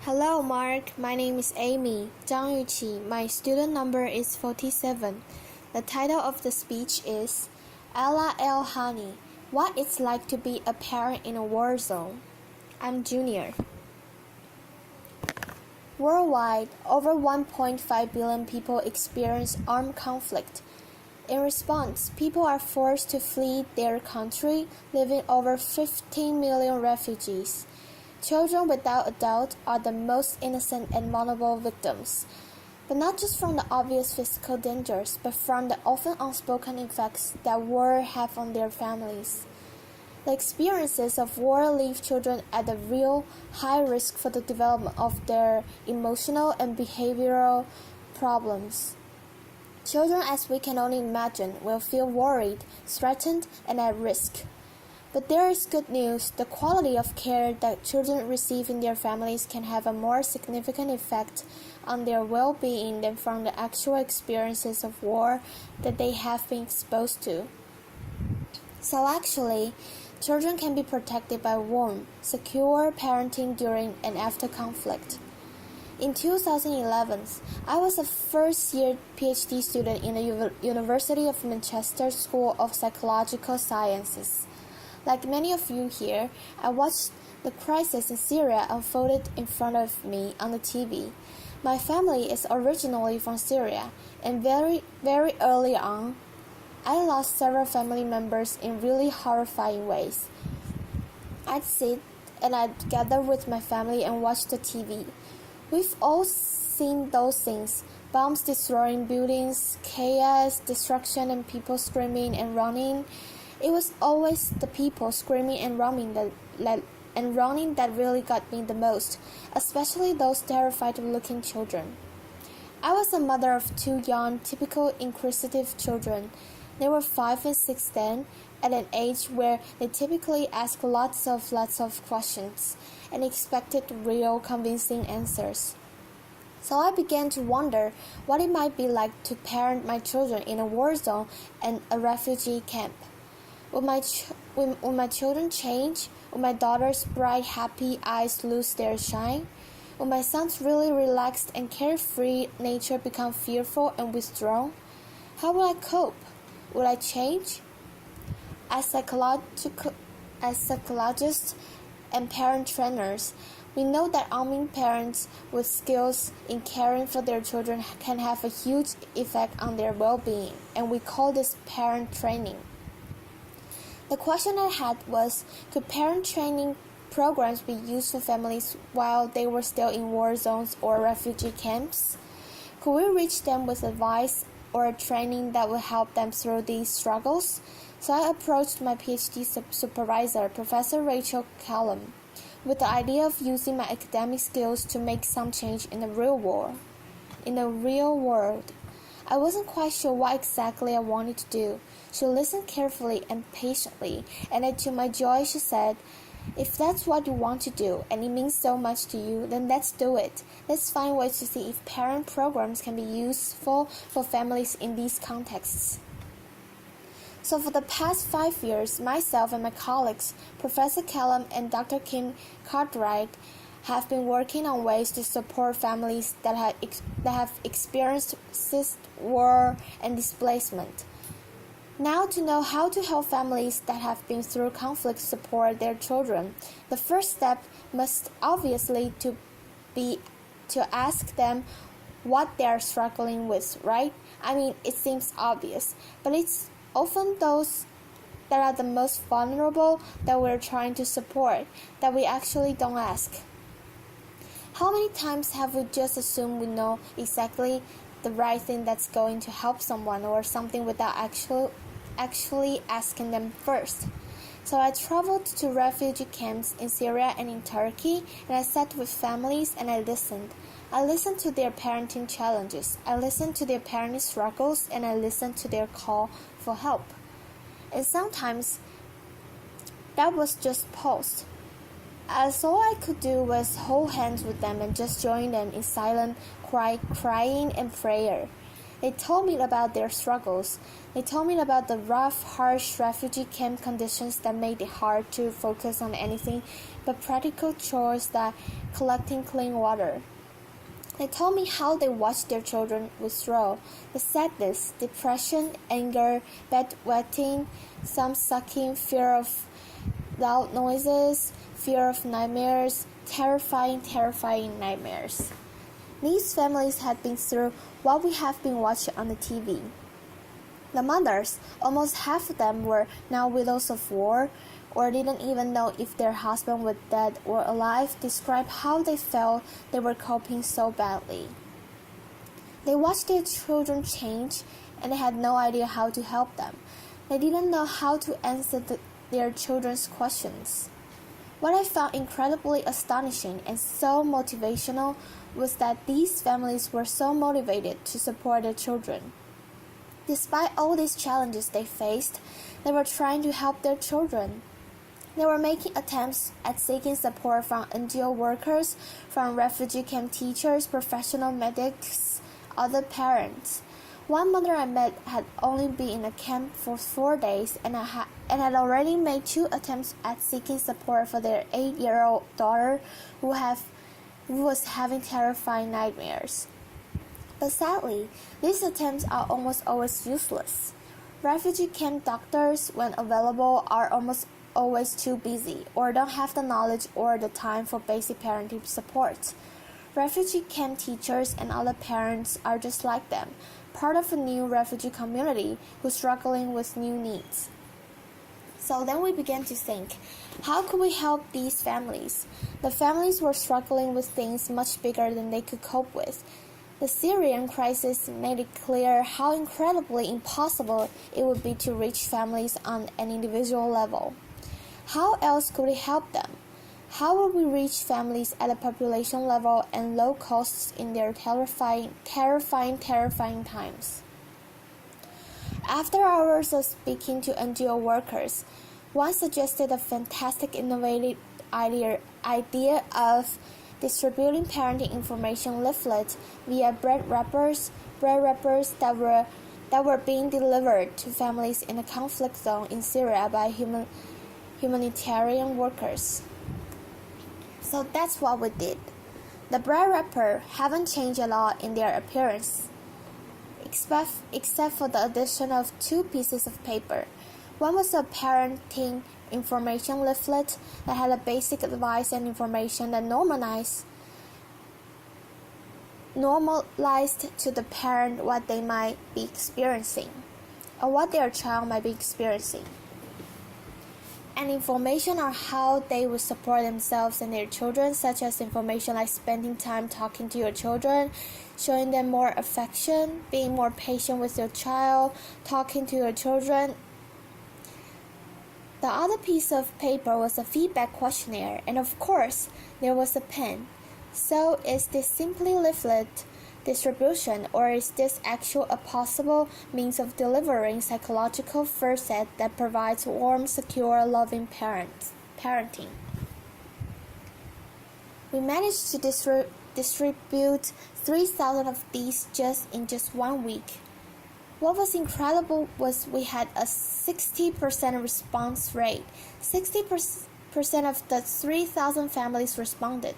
Hello, Mark. My name is Amy Zhang Yuqi. My student number is 47. The title of the speech is Aala Khani, What It's Like to Be a Parent in a War Zone. I'm junior. Worldwide, over 1.5 billion people experience armed conflict. In response, people are forced to flee their country, leaving over 15 million refugees. Children without adults are the most innocent and vulnerable victims, but not just from the obvious physical dangers, but from the often unspoken effects that war have on their families. The experiences of war leave children at a real high risk for the development of their emotional and behavioral problems. Children, as we can only imagine, will feel worried, threatened, and at risk. But there is good news. The quality of care that children receive in their families can have a more significant effect on their well-being than from the actual experiences of war that they have been exposed to. So actually, children can be protected by warm, secure parenting during and after conflict. In 2011, I was a first-year PhD student in the University of Manchester School of Psychological Sciences. Like many of you here, I watched the crisis in Syria unfolded in front of me on the TV. My family is originally from Syria, and very early on, I lost several family members in really horrifying ways. I'd sit and I'd gather with my family and watch the TV. We've all seen those things: bombs destroying buildings, chaos, destruction, and people screaming and running. It was always the people screaming and running that really got me the most, especially those terrified-looking children. I was a mother of two young, typical inquisitive children. They were 5 and 6 then, at an age where they typically ask lots of questions and expected real, convincing answers. So I began to wonder what it might be like to parent my children in a war zone and a refugee camp. Will my children change? Will my daughter's bright, happy eyes lose their shine? Will my son's really relaxed and carefree nature become fearful and withdrawn? How will I cope? Will I change? As psychologists and parent trainers, we know that arming parents with skills in caring for their children can have a huge effect on their well-being, and we call this parent training. The question I had was, could parent training programs be used for families while they were still in war zones or refugee camps? Could we reach them with advice or training that would help them through these struggles? So I approached my PhD supervisor, Professor Rachel Callum, with the idea of using my academic skills to make some change in the real world. I wasn't quite sure what exactly I wanted to do. She listened carefully and patiently, and then to my joy she said, "If that's what you want to do, and it means so much to you, then let's do it. Let's find ways to see if parent programs can be useful for families in these contexts." So for the past 5 years, myself and my colleagues, Professor Callum and Dr. Kim Cartwright, have been working on ways to support families that have experienced war and displacement. Now, to know how to help families that have been through conflict support their children, the first step must obviously be to ask them what they are struggling with, right? I mean, it seems obvious, but it's often those that are the most vulnerable that we're trying to support that we actually don't ask. How many times have we just assumed we know exactly the right thing that's going to help someone or something without actually asking them first? So I traveled to refugee camps in Syria and in Turkey, and I sat with families and I listened. I listened to their parenting challenges, I listened to their parenting struggles, and I listened to their call for help. And sometimes that was just paused. As all I could do was hold hands with them and just join them in silent crying and prayer. They told me about their struggles. They told me about the rough, harsh refugee camp conditions that made it hard to focus on anything but practical chores like collecting clean water. They told me how they watched their children withdraw, the sadness, depression, anger, bedwetting, some sucking, fear of loud noises, fear of nightmares, terrifying nightmares. These families had been through what we have been watching on the TV. The mothers, almost half of them were now widows of war, or didn't even know if their husband was dead or alive, described how they felt they were coping so badly. They watched their children change, and they had no idea how to help them. They didn't know how to answer their children's questions. What I found incredibly astonishing and so motivational was that these families were so motivated to support their children. Despite all these challenges they faced, they were trying to help their children. They were making attempts at seeking support from NGO workers, from refugee camp teachers, professional medics, other parents. One mother I met had only been in a camp for 4 days and had already made 2 attempts at seeking support for their 8-year-old daughter who was having terrifying nightmares. But sadly, these attempts are almost always useless. Refugee camp doctors, when available, are almost always too busy or don't have the knowledge or the time for basic parenting support. Refugee camp teachers and other parents are just like them, part of a new refugee community who's struggling with new needs. So then we began to think, how could we help these families? The families were struggling with things much bigger than they could cope with. The Syrian crisis made it clear how incredibly impossible it would be to reach families on an individual level. How else could we help them? How would we reach families at a population level and low costs in their terrifying times? After hours of speaking to NGO workers, one suggested a fantastic innovative idea of distributing parenting information leaflets via bread wrappers that were being delivered to families in a conflict zone in Syria by humanitarian workers. So that's what we did. The bread wrapper haven't changed a lot in their appearance, except for the addition of 2 pieces of paper. One was a parenting information leaflet that had a basic advice and information that normalized to the parent what they might be experiencing, or what their child might be experiencing, and information on how they would support themselves and their children, such as information like spending time talking to your children, showing them more affection, being more patient with your child, talking to your children. The other piece of paper was a feedback questionnaire, and of course, there was a pen. So is this simply leaflet distribution, or is this actually a possible means of delivering psychological first aid that provides warm, secure, loving parenting? We managed to distribute 3,000 of these in just 1 week. What was incredible was we had a 60% response rate. 60% of the 3,000 families responded.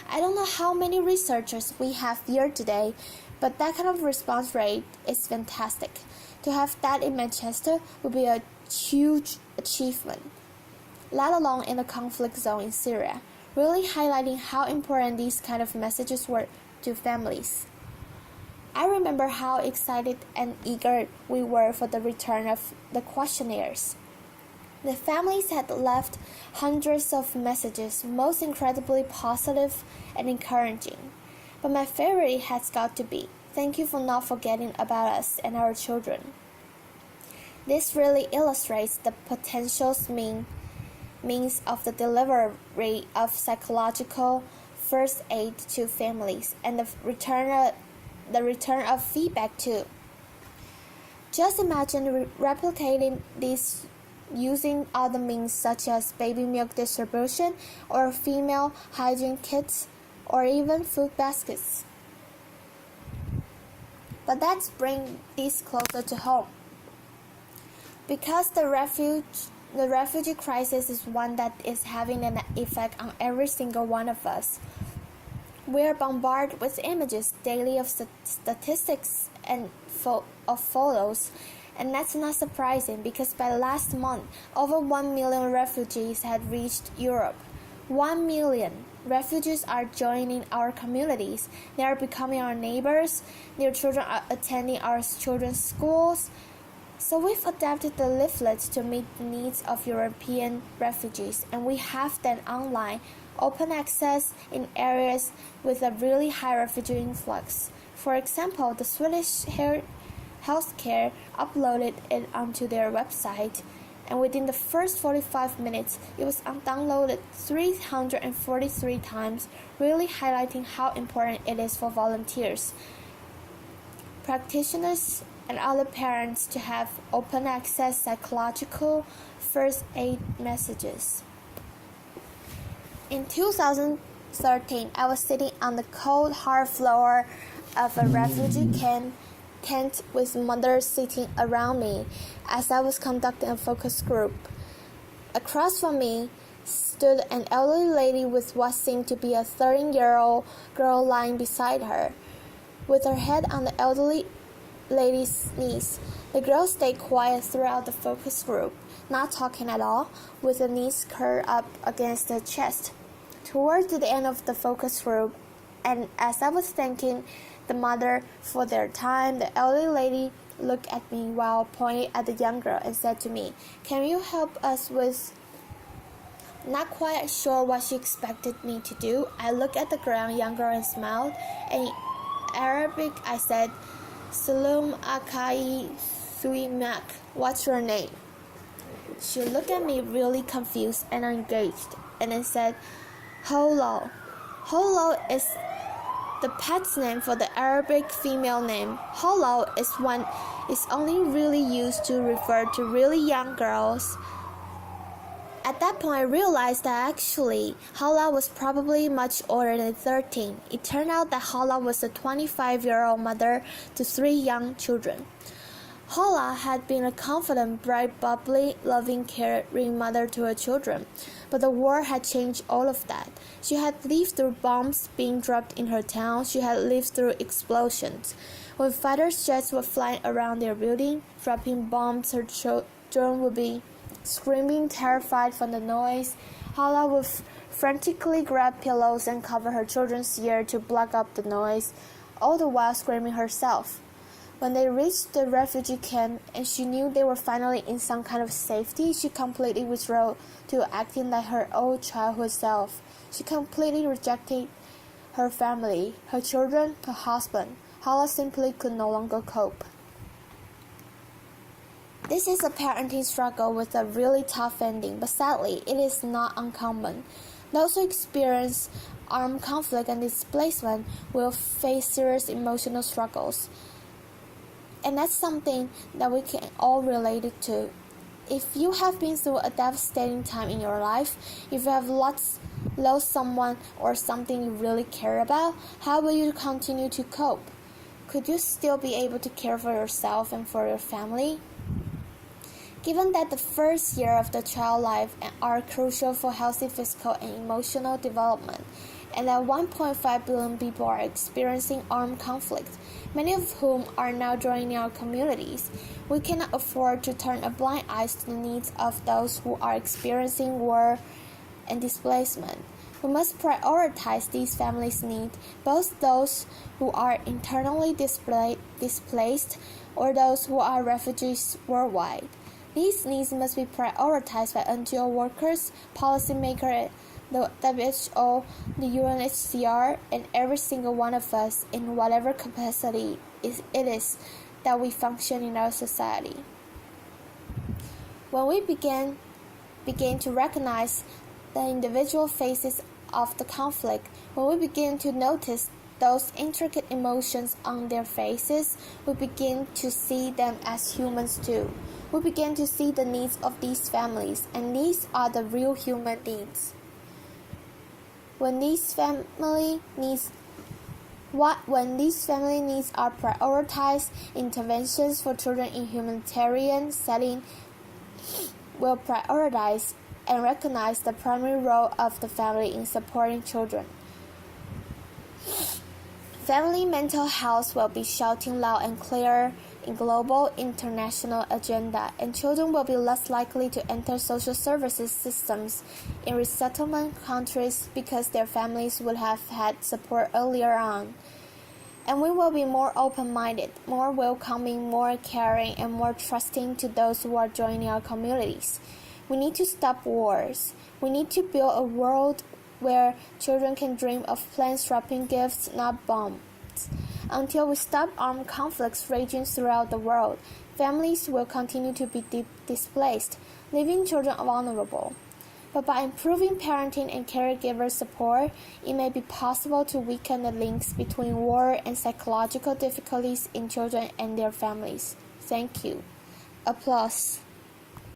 I don't know how many researchers we have here today, but that kind of response rate is fantastic. To have that in Manchester would be a huge achievement, let alone in a conflict zone in Syria, really highlighting how important these kind of messages were to families. I remember how excited and eager we were for the return of the questionnaires. The families had left hundreds of messages, most incredibly positive and encouraging. But my favorite has got to be, "Thank you for not forgetting about us and our children." This really illustrates the potential means of the delivery of psychological first aid to families, and the return of feedback too. Just imagine replicating this using other means such as baby milk distribution or female hygiene kits or even food baskets. But let's bring this closer to home. Because the refugee crisis is one that is having an effect on every single one of us. We are bombarded with images daily of statistics and of photos, and that's not surprising because by last month, over 1 million refugees had reached Europe. 1 million refugees are joining our communities. They are becoming our neighbors. Their children are attending our children's schools. So we've adapted the leaflets to meet the needs of European refugees, and we have them online, open access in areas with a really high refugee influx. For example, the Swedish healthcare uploaded it onto their website, and within the first 45 minutes, it was downloaded 343 times, really highlighting how important it is for volunteers, practitioners, and other parents to have open access psychological first aid messages. In 2013, I was sitting on the cold, hard floor of a refugee tent with mothers sitting around me as I was conducting a focus group. Across from me stood an elderly lady with what seemed to be a 13-year-old girl lying beside her. With her head on the elderly lady's knees, the girl stayed quiet throughout the focus group, not talking at all, with her knees curled up against her chest. Towards the end of the focus group, and as I was thanking the mother for their time, the elderly lady looked at me while pointing at the young girl and said to me, "Can you help us with..." Not quite sure what she expected me to do, I looked at the young girl and smiled, and in Arabic I said, "Salam Akai Suimak, what's your name?" She looked at me really confused and engaged, and then said, "Holo." Holo is the pet's name for the Arabic female name. Holo is only really used to refer to really young girls. At that point, I realized that actually, Hala was probably much older than 13. It turned out that Hala was a 25-year-old mother to 3 young children. Hala had been a confident, bright, bubbly, loving, caring mother to her children. But the war had changed all of that. She had lived through bombs being dropped in her town. She had lived through explosions. When fighter jets were flying around their building, dropping bombs, her children would be screaming, terrified from the noise. Hala would frantically grab pillows and cover her children's ears to block up the noise, all the while screaming herself. When they reached the refugee camp and she knew they were finally in some kind of safety, she completely withdrew to acting like her old childhood self. She completely rejected her family, her children, her husband. Hala simply could no longer cope. This is a parenting struggle with a really tough ending, but sadly, it is not uncommon. Those who experience armed conflict and displacement will face serious emotional struggles. And that's something that we can all relate to. If you have been through a devastating time in your life, if you have lost someone or something you really care about, how will you continue to cope? Could you still be able to care for yourself and for your family? Given that the first year of the child life are crucial for healthy physical and emotional development, and that 1.5 billion people are experiencing armed conflict, many of whom are now joining our communities, we cannot afford to turn a blind eye to the needs of those who are experiencing war and displacement. We must prioritize these families' needs, both those who are internally displaced or those who are refugees worldwide. These needs must be prioritized by NGO workers, policymakers, the WHO, the UNHCR, and every single one of us in whatever capacity it is that we function in our society. When we begin to recognize the individual phases of the conflict, when we begin to notice those intricate emotions on their faces, we begin to see them as humans too. We begin to see the needs of these families, and these are the real human needs. When these family needs When these family needs are prioritized, interventions for children in humanitarian setting will prioritize and recognize the primary role of the family in supporting children. Family mental health will be shouting loud and clear in global international agenda, and children will be less likely to enter social services systems in resettlement countries because their families would have had support earlier on. And we will be more open-minded, more welcoming, more caring, and more trusting to those who are joining our communities. We need to stop wars. We need to build a world where children can dream of planes dropping gifts, not bombs. Until we stop armed conflicts raging throughout the world, families will continue to be displaced, leaving children vulnerable. But by improving parenting and caregiver support, it may be possible to weaken the links between war and psychological difficulties in children and their families. Thank you. Applause.